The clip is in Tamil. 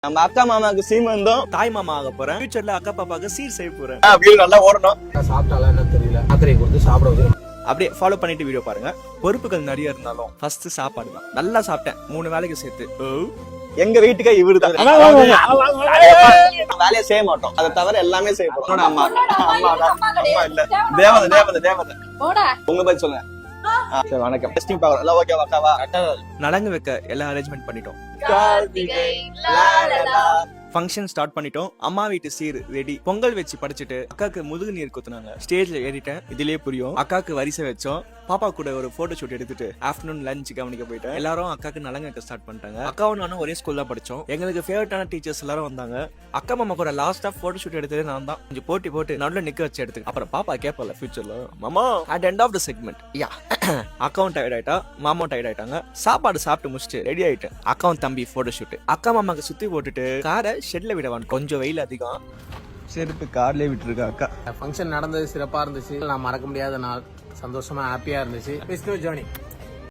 நம்ம அக்கா மாமாக்கு சீமந்தம், தாய் மாமா ஆக போறேன். ஃபியூச்சர்ல அக்கா பாப்பாக்கு சீர் செய்ய போறேன். வீடு நல்லா ஓடணும். சாப்பிட்டாலும் என்ன தெரியல, மாத்திரையை கொடுத்து சாப்பிட அப்படியே ஃபாலோ பண்ணிட்டு வீடியோ பாருங்க. பொறுப்புகள் நிறைய இருந்தாலும் ஃபர்ஸ்ட் சாப்பாடு தான். நல்லா சாப்பிட்டேன் 3 வேளைக்கு சேர்த்து. எங்க வீட்டுக்கே இவருதான். வேலையை செய்ய மாட்டோம், அதை தவிர எல்லாமே செய்ய போறோம். அம்மா இல்ல, தேவதை தேவதை தேவதை. உங்க பத்தி சொல்லுங்க. சரி, வணக்கம். டெஸ்டிங் பாக்குறோம். எல்லாம் ஓகே வாக்காவா? நலங்கு வைக்க எல்லா அரேஞ்ச்மெண்ட் பண்ணிட்டோம். ஃபங்க்ஷன் ஸ்டார்ட் பண்ணிட்டோம். அம்மா வீட்டு சீர் ரெடி. பொங்கல் வச்சு படிச்சுட்டு அக்காக்கு முதுகு நீர் குத்துனாங்க. ஸ்டேஜ்ல ஏறிட்டேன், இதுலயே புரியும். அக்காக்கு வரிசை வச்சோம். பாப்பா கூட ஒரு போட்டோ ஷூட் எடுத்துட்டு ஆஃப்டர்நூன் லஞ்ச் கவனிக்க போயிட்டேன். எல்லாரும் அக்காக்கு நலங்கு வைக்க ஸ்டார்ட் பண்ணிட்டாங்க. அக்காவும் நானும் ஒரே ஸ்கூல்ல படிச்சோம். எங்களுக்கு ஃபேவரட்டான டீச்சர்ஸ் எல்லாரும் வந்தாங்க. அக்கா மாமா கூட லாஸ்டா போட்டோ ஷூட் எடுத்தது நான் தான். கொஞ்சம் போட்டி போட்டு நடுவில் நிக்க வச்சு எடுத்து அப்புறம் பாப்பா கேட்பல ஃபியூச்சர்ல மாமா at end of the segment யா அக்காவும் டயர்ட் ஆயிட்டா, மாமாவும் டயர்ட் ஆயிட்டாங்க. சாப்பாடு சாப்பிட்டு முடிச்சுட்டு ரெடி ஆயிட்டேன். அக்காவும் தம்பி போட்டோ ஷூட். அக்கா மாமாக்கு சுத்தி போட்டுட்டு காரை ஷெட்ல விடவான். கொஞ்சம் வெயில் அதிகம், செருப்பு கார்லயே விட்டுருக்கா அக்கா. ஃபங்க்ஷன் நடந்தது சிறப்பா இருந்துச்சு. நான் மறக்க முடியாத நாள், சந்தோஷமா ஹாப்பியா இருந்துச்சு. விஷ்ணு ஜோனி